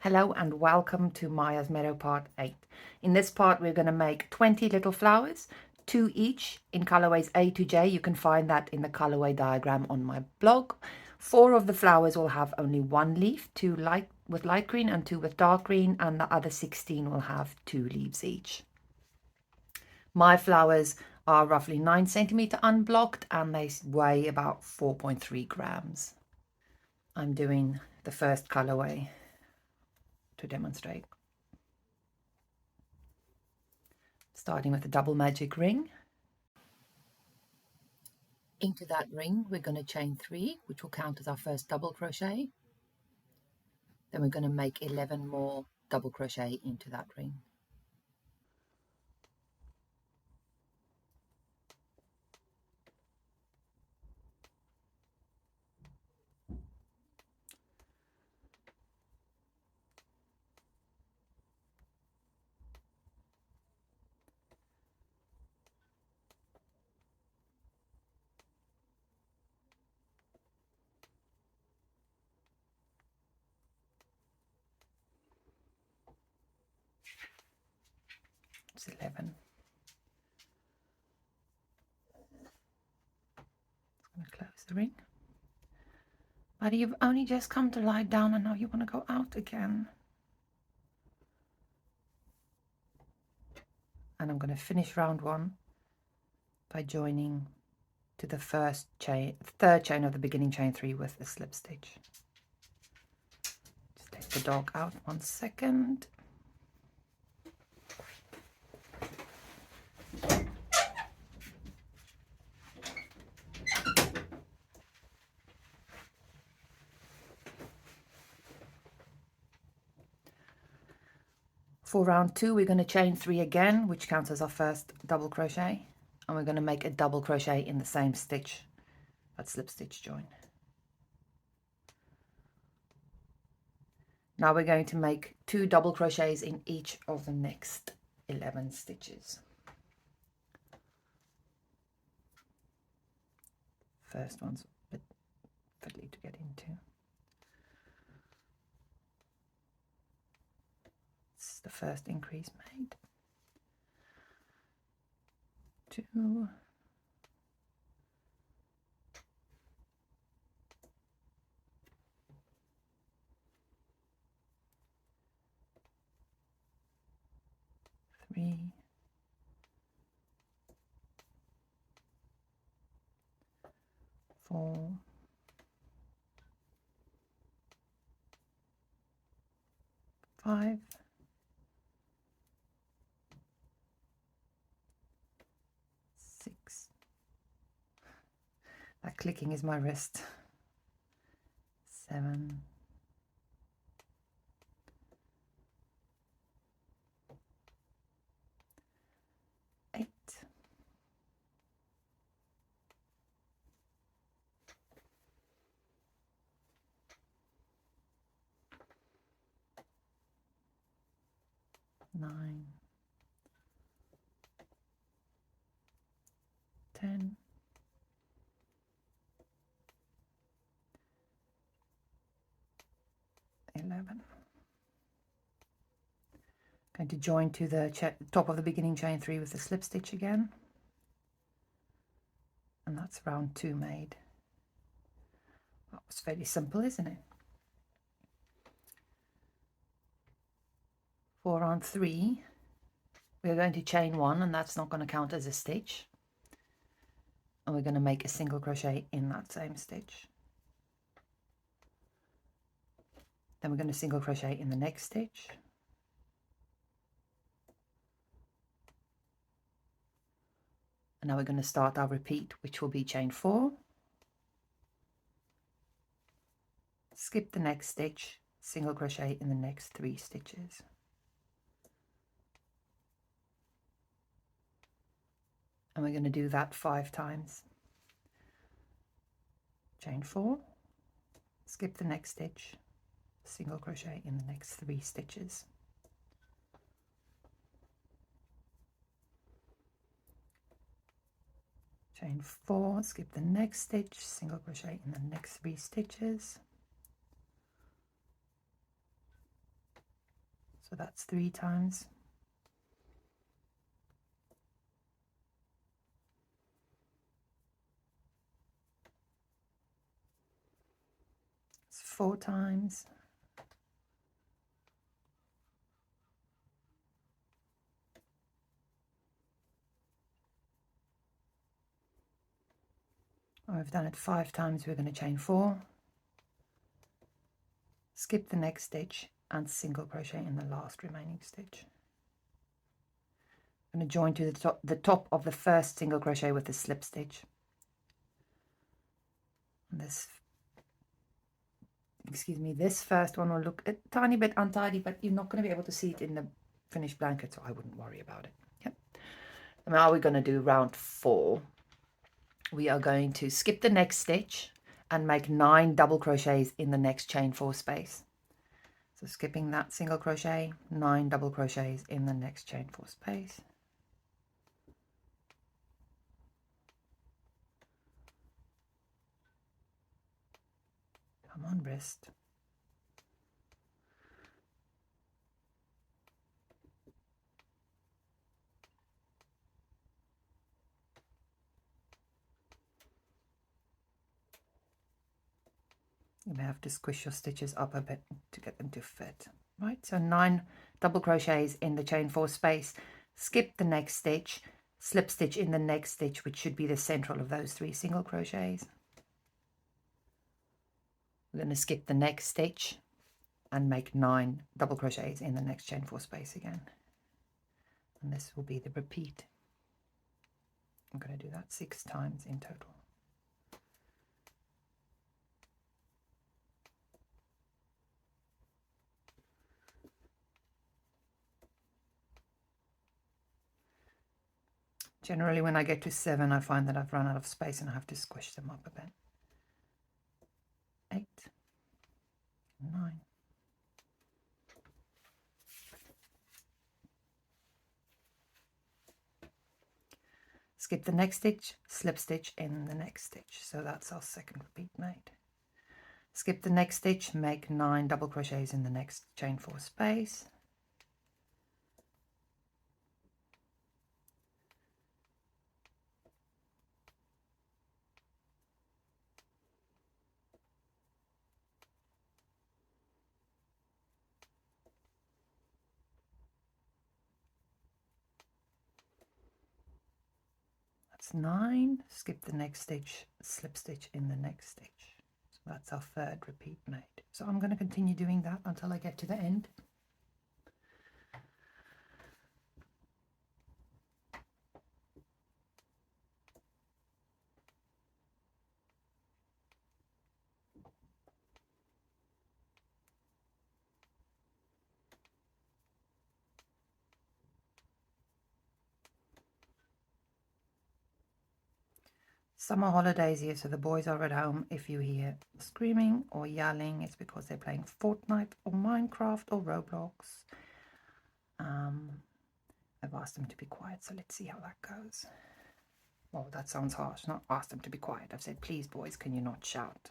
Hello and welcome to Maya's Meadow part 8. In this part we're going to make 20 little flowers, 2 each in colorways A to J. You can find that in the colorway diagram on my blog. 4 of the flowers will have only 1 leaf, 2 with light green and 2 with dark green, and the other 16 will have 2 leaves each. My flowers are roughly 9 centimeter unblocked and they weigh about 4.3 grams. I'm doing the first colorway to demonstrate. Starting with a double magic ring. Into that ring we're going to chain 3, which will count as our first double crochet. Then we're going to make 11 more double crochet into that ring. It's 11. I'm going to close the ring. But you've only just come to lie down and now you want to go out again. And I'm going to finish round 1 by joining to the third chain of the beginning chain 3 with a slip stitch. Just take the dog out 1 second. For round 2 we're going to chain 3 again, which counts as our first double crochet, and we're going to make a double crochet in the same stitch, that slip stitch join. Now we're going to make 2 double crochets in each of the next 11 stitches. First one's a bit fiddly to get into. This is the first increase made. 2, 3, 4, 5, 6. That clicking is my wrist. 7, 8, 9, 10, 11. Going to join to the top of the beginning chain 3 with the slip stitch again, and that's round 2 made. That was fairly simple, isn't it? For round 3 we're going to chain 1, and that's not going to count as a stitch, and we're going to make a single crochet in that same stitch. Then we're going to single crochet in the next stitch, and now we're going to start our repeat, which will be chain 4, skip the next stitch, single crochet in the next 3 stitches. And we're going to do that 5 times. Chain 4, skip the next stitch, single crochet in the next 3 stitches. Chain 4, skip the next stitch, single crochet in the next 3 stitches. So that's 3 times. It's 4 times. We've done it 5 times. We're going to chain 4, skip the next stitch and single crochet in the last remaining stitch. I'm going to join to the top of the first single crochet with the slip stitch. And this, excuse me, this first one will look a tiny bit untidy, but you're not going to be able to see it in the finished blanket, so I wouldn't worry about it. Yep. And now we're going to do round 4. We are going to skip the next stitch and make 9 double crochets in the next chain 4 space. So skipping that single crochet, 9 double crochets in the next chain 4 space. Come on, wrist. You may have to squish your stitches up a bit to get them to fit. Right, so 9 double crochets in the chain 4 space, skip the next stitch, slip stitch in the next stitch, which should be the central of those 3 single crochets. We're going to skip the next stitch and make 9 double crochets in the next chain 4 space again. And this will be the repeat. I'm going to do that 6 times in total. Generally, when I get to 7, I find that I've run out of space and I have to squish them up a bit. 8, 9. Skip the next stitch, slip stitch in the next stitch. So that's our second repeat made. Skip the next stitch, make 9 double crochets in the next chain 4 space. That's 9. Skip the next stitch, slip stitch in the next stitch. So that's our third repeat made. So I'm going to continue doing that until I get to the end. Summer holidays here, so the boys are at home. If you hear screaming or yelling, it's because they're playing Fortnite or Minecraft or Roblox. I've asked them to be quiet, so let's see how that goes. Well, that sounds harsh. Not ask them to be quiet. I've said, please, boys, can you not shout?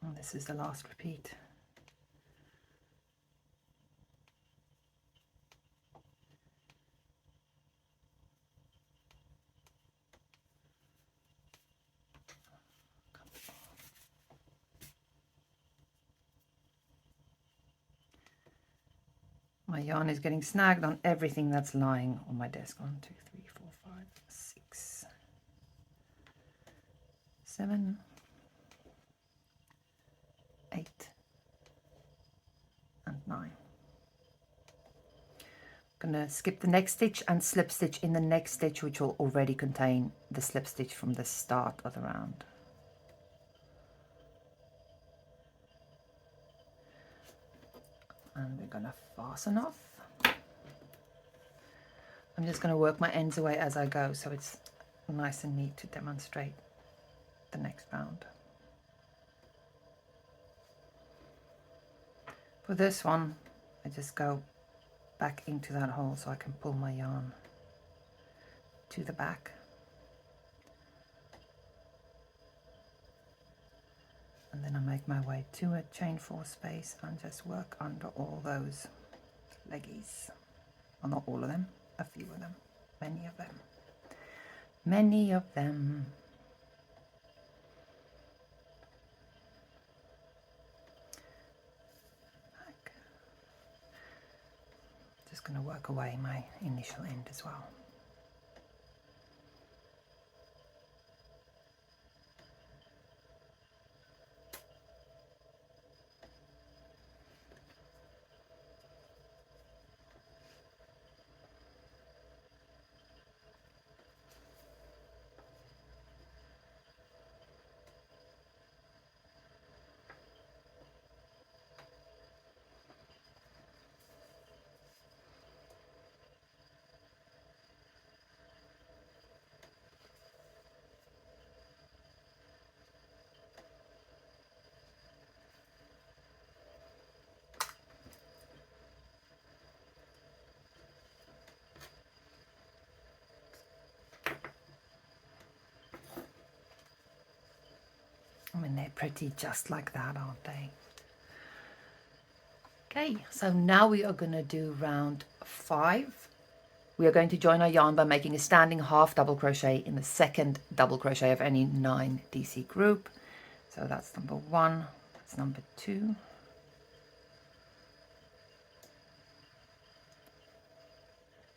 And this is the last repeat. My yarn is getting snagged on everything that's lying on my desk. 1, 2, 3, 4, 5, 6, 7, 8, and 9. I'm going to skip the next stitch and slip stitch in the next stitch, which will already contain the slip stitch from the start of the round. And we're going to fasten off. I'm just going to work my ends away as I go so it's nice and neat to demonstrate the next round. For this one, I just go back into that hole so I can pull my yarn to the back. And then I make my way to a chain 4 space and just work under all those leggies. Well, not all of them, a few of them, many of them. Many of them. Just going to work away my initial end as well. I mean, they're pretty just like that, aren't they? Okay, so now we are going to do round 5. We are going to join our yarn by making a standing half double crochet in the second double crochet of any 9 DC group. So that's number 1, that's number 2.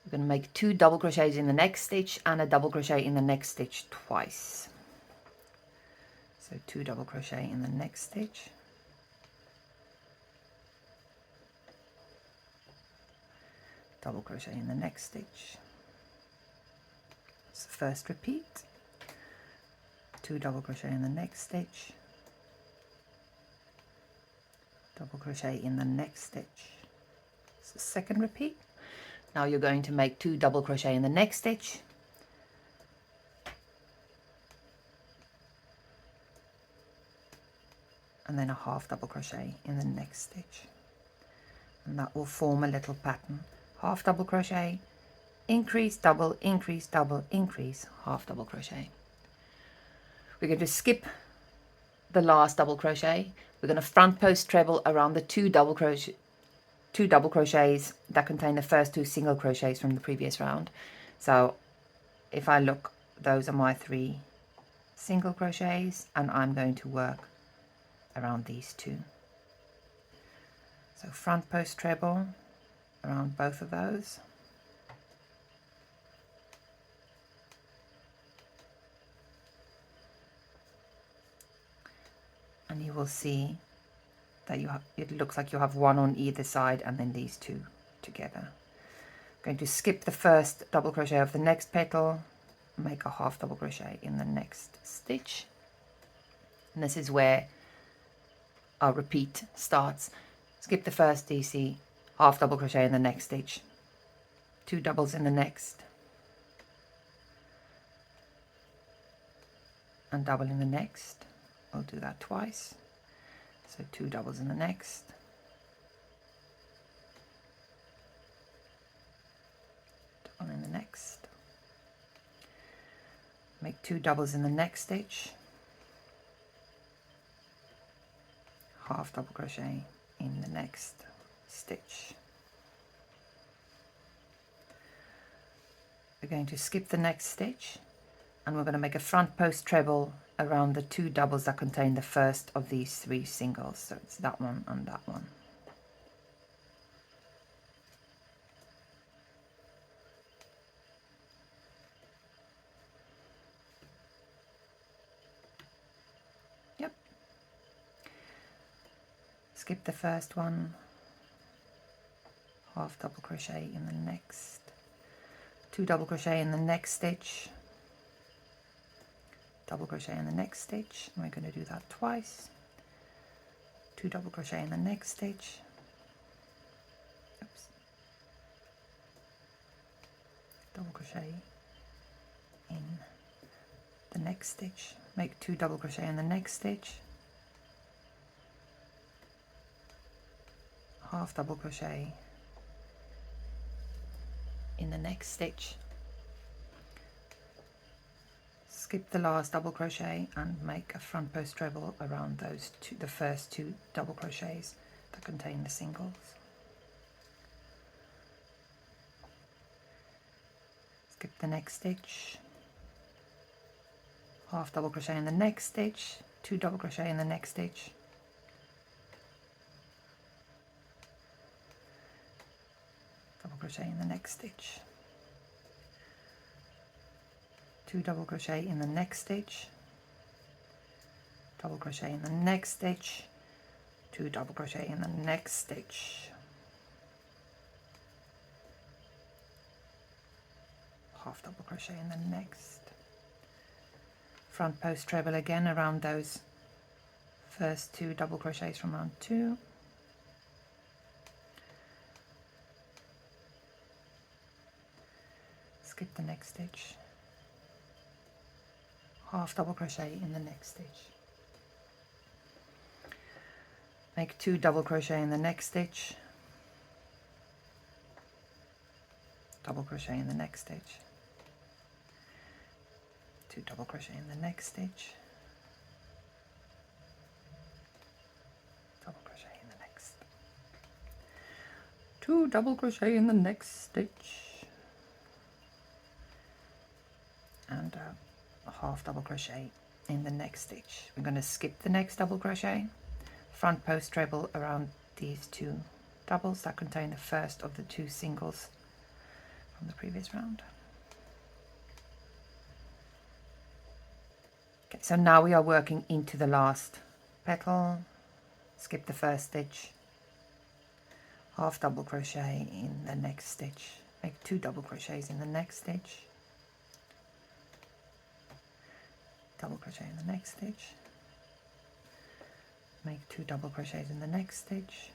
We're going to make 2 double crochets in the next stitch and a double crochet in the next stitch twice. So 2 double crochet in the next stitch. Double crochet in the next stitch. It's the first repeat. 2 double crochet in the next stitch. Double crochet in the next stitch. It's the second repeat. Now you're going to make 2 double crochet in the next stitch. And then a half double crochet in the next stitch. And that will form a little pattern. Half double crochet, increase, double, increase, double, increase, half double crochet. We're going to skip the last double crochet. We're going to front post treble around the 2 double crochets that contain the first 2 single crochets from the previous round. So if I look, those are my 3 single crochets, and I'm going to work around these 2. So front post treble around both of those. And you will see that it looks like you have 1 on either side and then these 2 together. I'm going to skip the first double crochet of the next petal, make a half double crochet in the next stitch. And this is where our repeat starts. Skip the first DC, half double crochet in the next stitch, 2 doubles in the next, and double in the next. We'll do that twice. So 2 doubles in the next, double in the next, make 2 doubles in the next stitch, half double crochet in the next stitch. We're going to skip the next stitch and we're going to make a front post treble around the 2 doubles that contain the first of these 3 singles. So it's that one and that one. Yep. Skip the first one, half double crochet in the next, 2 double crochet in the next stitch, double crochet in the next stitch, and we're going to do that twice, 2 double crochet in the next stitch, oops, double crochet in the next stitch, make 2 double crochet in the next stitch, half double crochet in the next stitch, skip the last double crochet and make a front post treble around those two, the first 2 double crochets that contain the singles. Skip the next stitch, half double crochet in the next stitch, 2 double crochet in the next stitch, double crochet in the next stitch, 2 double crochet in the next stitch, double crochet in the next stitch, 2 double crochet in the next stitch, half double crochet in the next, front post treble again around those first 2 double crochets from round 2, skip the next stitch, half double crochet in the next stitch, make 2 double crochet in the next stitch, double crochet in the next stitch, 2 double crochet in the next stitch, double crochet in the next, 2 double crochet in the next stitch, and a half double crochet in the next stitch. We're going to skip the next double crochet, front post treble around these 2 doubles that contain the first of the 2 singles from the previous round. Okay, so now we are working into the last petal, skip the first stitch, half double crochet in the next stitch, make 2 double crochets in the next stitch, double crochet in the next stitch, make 2 double crochets in the next stitch,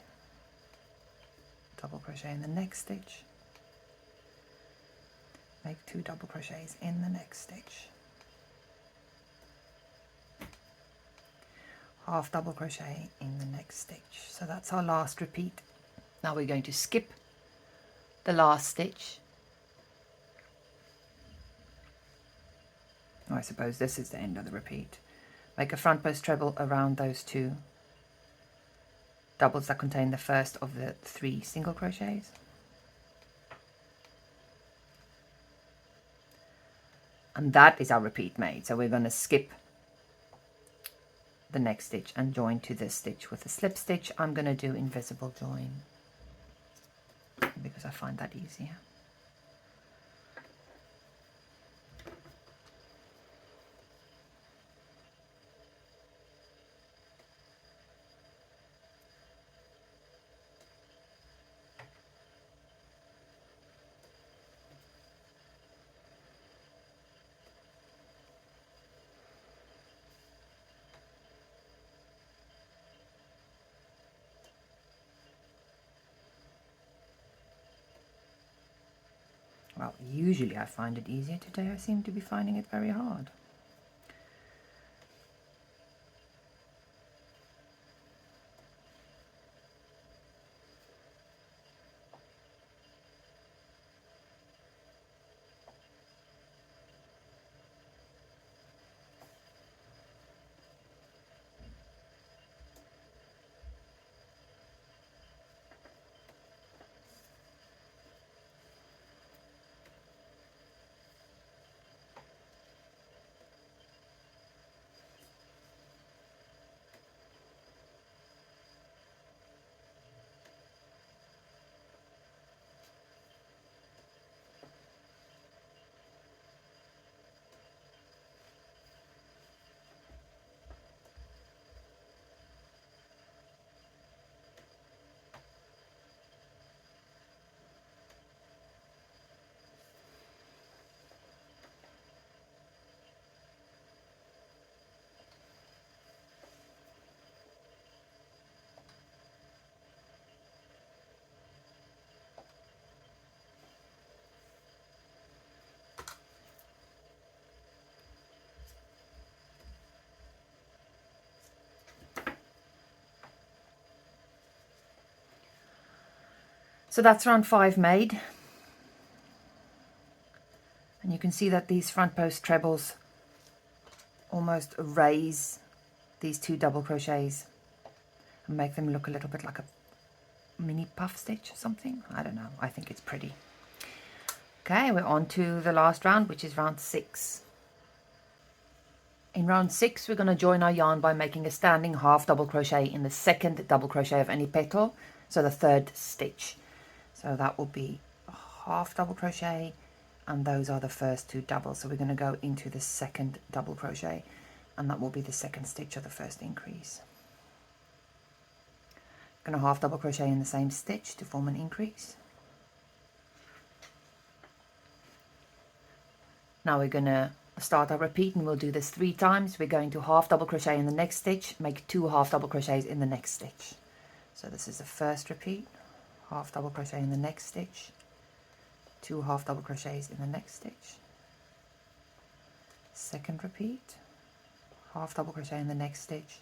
double crochet in the next stitch, make 2 double crochets in the next stitch, half double crochet in the next stitch. So that's our last repeat. Now we're going to skip the last stitch. Oh, I suppose this is the end of the repeat. Make a front post treble around those 2 doubles that contain the first of the 3 single crochets, and that is our repeat made. So we're going to skip the next stitch and join to this stitch with a slip stitch. I'm going to do invisible join because I find that easier. Well, usually I find it easier. Today I seem to be finding it very hard. So that's round 5 made, and you can see that these front post trebles almost erase these 2 double crochets and make them look a little bit like a mini puff stitch or something. I don't know, I think it's pretty. Okay, we're on to the last round, which is round 6. In round 6, we're going to join our yarn by making a standing half double crochet in the second double crochet of any petal, so the 3rd stitch. So that will be a half double crochet, and those are the first 2 doubles. So we're going to go into the second double crochet, and that will be the 2nd stitch of the first increase. Going to half double crochet in the same stitch to form an increase. Now we're going to start our repeat, and we'll do this 3 times. We're going to half double crochet in the next stitch, make 2 half double crochets in the next stitch. So this is the first repeat, half double crochet in the next stitch, 2 half double crochets in the next stitch. Second repeat, half double crochet in the next stitch,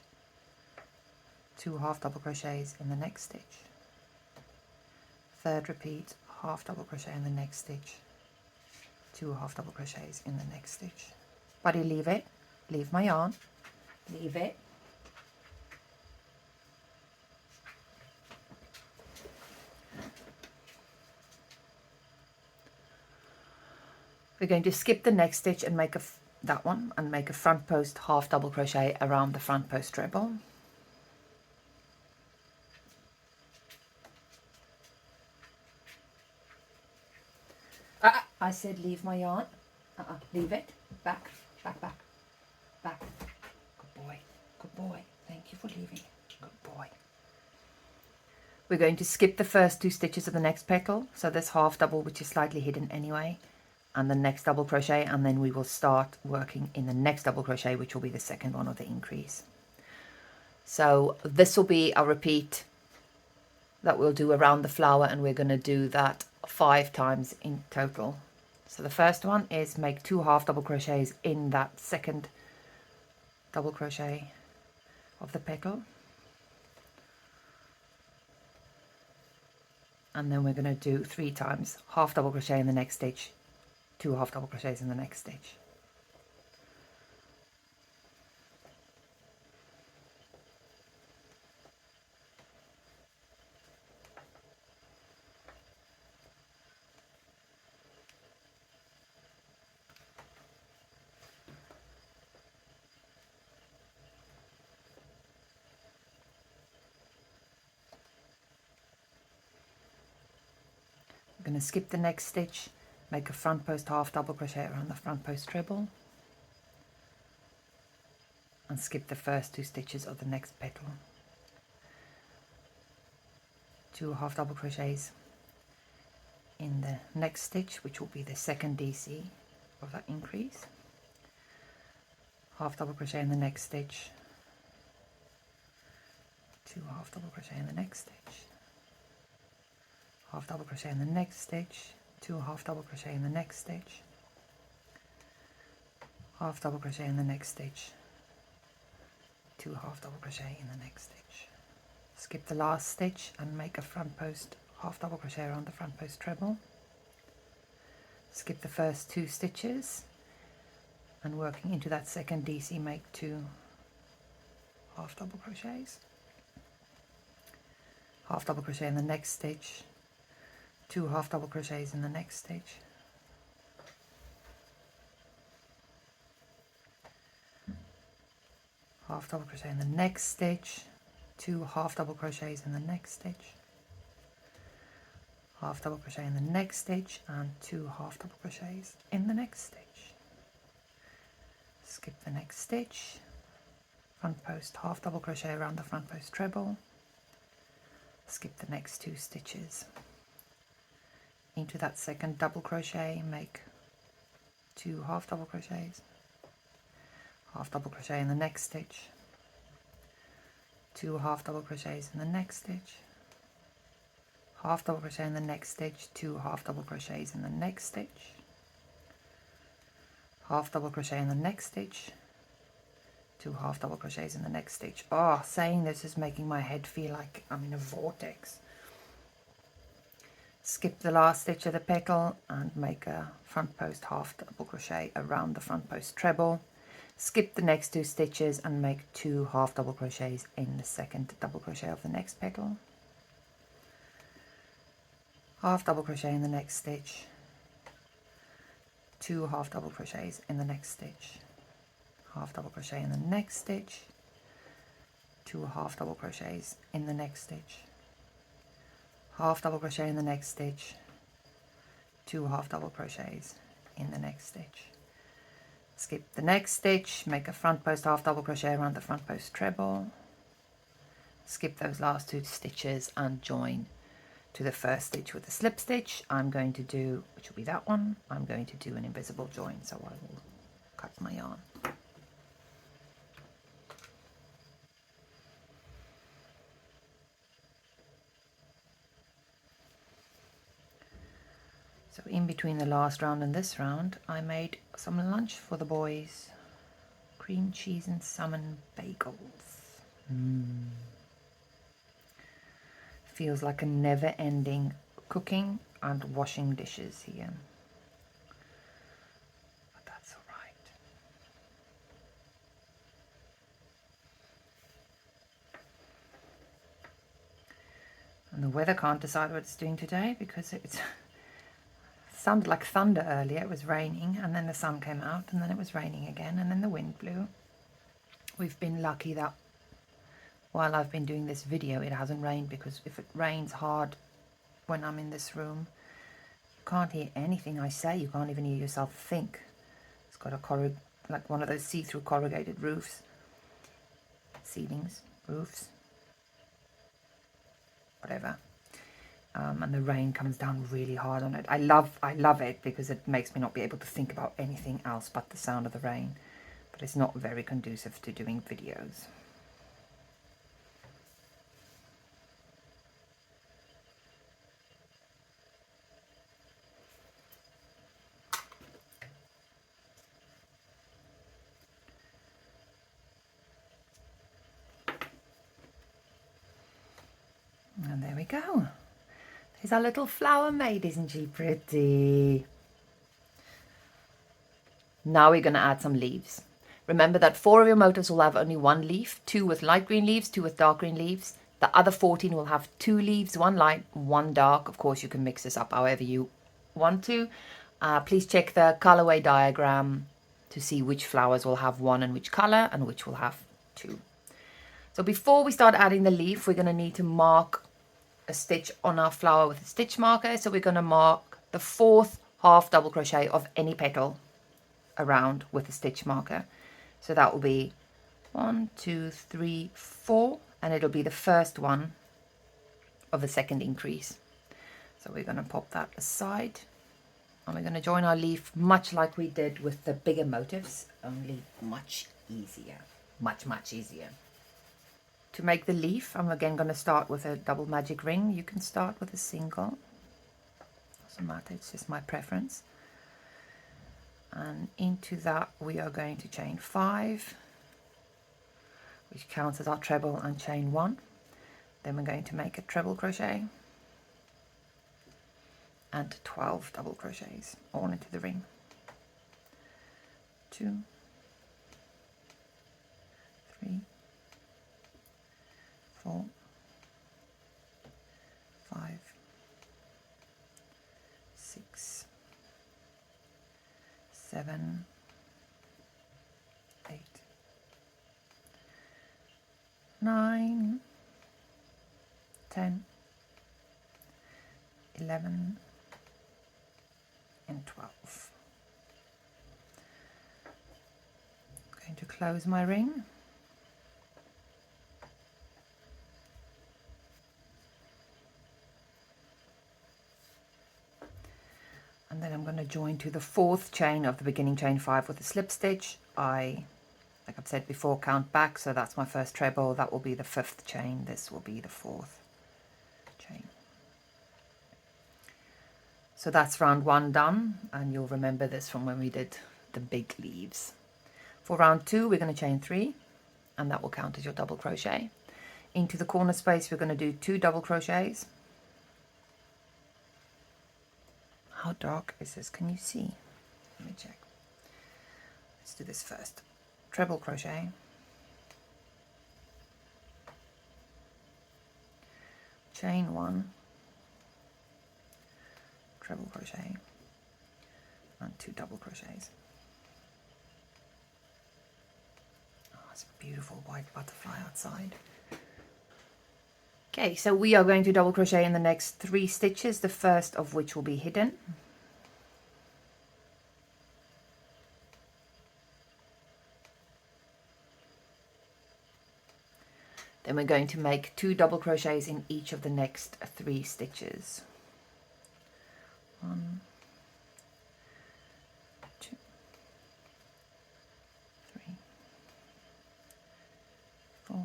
2 half double crochets in the next stitch. Third repeat, half double crochet in the next stitch, 2 half double crochets in the next stitch. Buddy, leave it, leave my yarn, leave it. We're going to skip the next stitch and make that one and make a front post half double crochet around the front post treble. I said leave my yarn. Leave it. Back, back, back, back. Good boy, good boy. Thank you for leaving. Good boy. We're going to skip the first 2 stitches of the next petal, so this half double, which is slightly hidden anyway, and the next double crochet, and then we will start working in the next double crochet, which will be the 2nd one of the increase. So this will be a repeat that we'll do around the flower, and we're going to do that 5 times in total. So the first one is make 2 half double crochets in that 2nd double crochet of the petal, and then we're going to do 3 times half double crochet in the next stitch, 2 half double crochets in the next stitch. I'm going to skip the next stitch, make a front post half double crochet around the front post treble, and skip the first 2 stitches of the next petal. 2 half double crochets in the next stitch, which will be the 2nd DC of that increase. Half double crochet in the next stitch, 2 half double crochet in the next stitch, half double crochet in the next stitch, 2 half double crochet in the next stitch, half double crochet in the next stitch, 2 half double crochet in the next stitch. Skip the last stitch and make a front post half double crochet around the front post treble. Skip the first 2 stitches, and working into that 2nd DC, make 2 half double crochets, half double crochet in the next stitch, 2 half double crochets in the next stitch, half double crochet in the next stitch, 2 half double crochets in the next stitch, half double crochet in the next stitch, and 2 half double crochets in the next stitch. Skip the next stitch, front post half double crochet around the front post treble, skip the next 2 stitches, into that 2nd double crochet, make 2 half double crochets, half double crochet in the next stitch, 2 half double crochets in the next stitch, half double crochet in the next stitch, 2 half double crochets in the next stitch, half double crochet in the next stitch, 2 half double crochets in the next stitch. Oh, saying this is making my head feel like I'm in a vortex. skip the last stitch of the petal and make a front post half double crochet around the front post treble. Skip the next 2 stitches and make 2 half double crochets in the second double crochet of the next petal. Half double crochet in the next stitch, 2 half double crochets in the next stitch, half double crochet in the next stitch, 2 half double crochets in the next stitch, half double crochet in the next stitch, 2 half double crochets in the next stitch. Skip the next stitch, make a front post half double crochet around the front post treble, skip those last 2 stitches and join to the first stitch with a slip stitch. I'm going to do, which will be that one, I'm going to do an invisible join, so I will cut my yarn. So in between the last round and this round, I made some lunch for the boys. Cream cheese and salmon bagels. Feels like a never-ending cooking and washing dishes here. But that's all right. And the weather can't decide what it's doing today because it's sounded like thunder earlier. It was raining and then the sun came out and then it was raining again and then the wind blew. We've been lucky that while I've been doing this video it hasn't rained, because if it rains hard when I'm in this room you can't hear anything I say. You can't even hear yourself think. It's got a like one of those see-through corrugated roofs, ceilings, roofs, whatever. And the rain comes down really hard on it. I love it because it makes me not be able to think about anything else but the sound of the rain. But it's not very conducive to doing videos. And there we go. There's our little flower maid, isn't she pretty? Now we're going to add some leaves. Remember that 4 of your motifs will have only 1 leaf, 2 with light green leaves, 2 with dark green leaves. The other 14 will have 2 leaves, 1 light, 1 dark. Of course, you can mix this up however you want to. Please check the colorway diagram to see which flowers will have 1 and which color and which will have 2. So before we start adding the leaf, we're going to need to mark a stitch on our flower with a stitch marker. So we're going to mark the 4th half double crochet of any petal around with a stitch marker. So that will be 1, 2, 3, 4, and it'll be the first one of the second increase. So we're going to pop that aside and we're going to join our leaf much like we did with the bigger motifs, only much easier, much easier. To make the leaf, I'm again going to start with a double magic ring. You can start with a single, doesn't matter, it's just my preference. And into that we are going to chain 5, which counts as our treble, and chain 1. Then we're going to make a treble crochet and 12 double crochets all into the ring. 2, 3, 4, 5, 6, 7, 8, 9, 10, 11, and 12. I'm going to close my ring. And then I'm going to join to the 4th chain of the beginning chain 5 with a slip stitch. Like I've said before, count back, so that's my first treble. That will be the 5th chain. This will be the 4th chain. So that's round 1 done, and you'll remember this from when we did the big leaves. For round 2, we're going to chain 3, and that will count as your double crochet. Into the corner space, we're going to do 2 double crochets. How dark is this? Can you see? Let me check. Let's do this first. Treble crochet, chain 1, treble crochet, and 2 double crochets. Oh, it's a beautiful white butterfly outside. Okay, so we are going to double crochet in the next 3 stitches, the first of which will be hidden. Then we're going to make 2 double crochets in each of the next 3 stitches. 1, 2, 3, 4,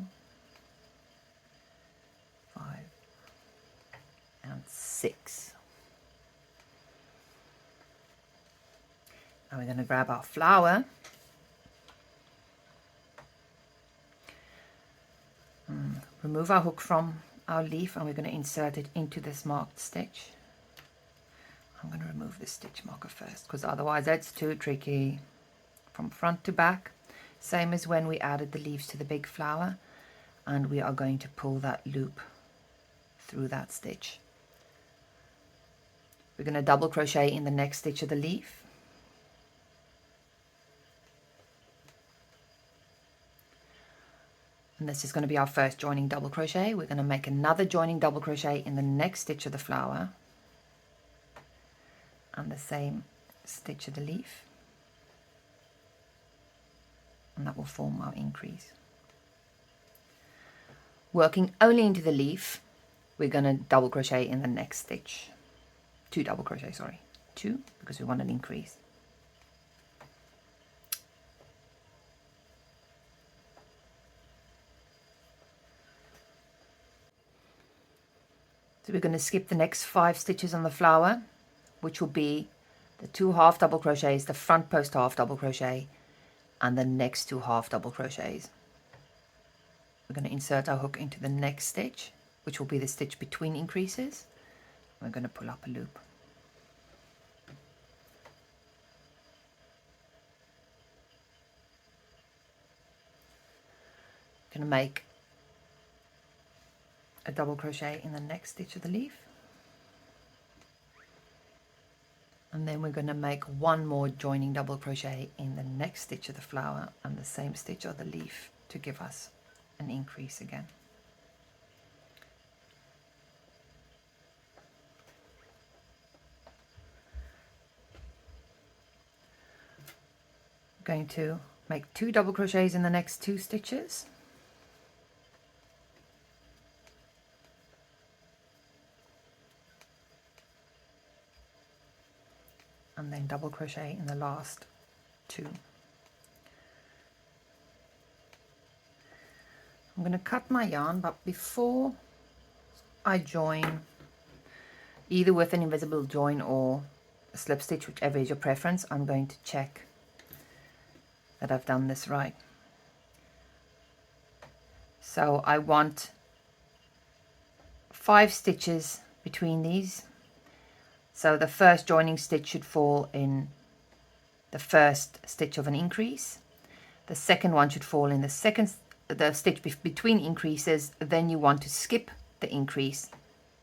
5, and 6. Now we're going to grab our flower and remove our hook from our leaf, and we're going to insert it into this marked stitch. I'm going to remove this stitch marker first because otherwise that's too tricky. From front to back, same as when we added the leaves to the big flower, and we are going to pull that loop through that stitch. We're going to double crochet in the next stitch of the leaf. And this is going to be our first joining double crochet. We're going to make another joining double crochet in the next stitch of the flower and the same stitch of the leaf, and that will form our increase. Working only into the leaf, we're going to double crochet in the next stitch. 2 double crochet, sorry, 2, because we want an increase. So we're going to skip the next 5 stitches on the flower, which will be the 2 half double crochets, the front post half double crochet, and the next 2 half double crochets. We're going to insert our hook into the next stitch, which will be the stitch between increases. We're going to pull up a loop. Going to make a double crochet in the next stitch of the leaf, and then we're going to make 1 more joining double crochet in the next stitch of the flower and the same stitch of the leaf to give us an increase again. I'm going to make 2 double crochets in the next 2 stitches, and then double crochet in the last 2. I'm going to cut my yarn, but before I join, either with an invisible join or a slip stitch, whichever is your preference, I'm going to check that I've done this right. So I want 5 stitches between these. So the first joining stitch should fall in the first stitch of an increase. The second one should fall in the stitch between increases. Then you want to skip the increase,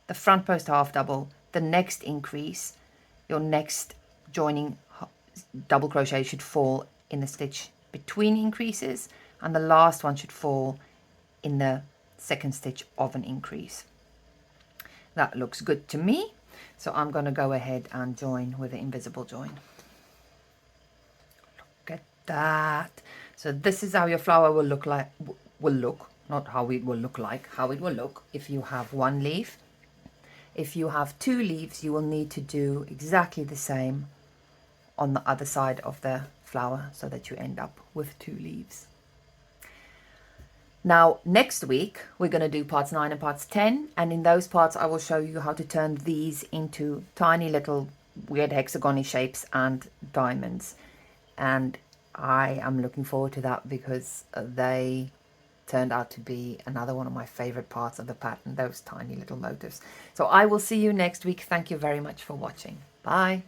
the front post half double, the next increase. Your next joining double crochet should fall in the stitch between increases, and the last one should fall in the second stitch of an increase. That looks good to me. So I'm going to go ahead and join with the invisible join. Look at that. So this is how your flower will look like, not how it will look like, how it will look if you have 1 leaf. If you have 2 leaves, you will need to do exactly the same on the other side of the flower so that you end up with 2 leaves. Now, next week, we're going to do parts 9 and parts 10. And in those parts, I will show you how to turn these into tiny little weird hexagon-y shapes and diamonds. And I am looking forward to that because they turned out to be another one of my favorite parts of the pattern, those tiny little motifs. So I will see you next week. Thank you very much for watching. Bye.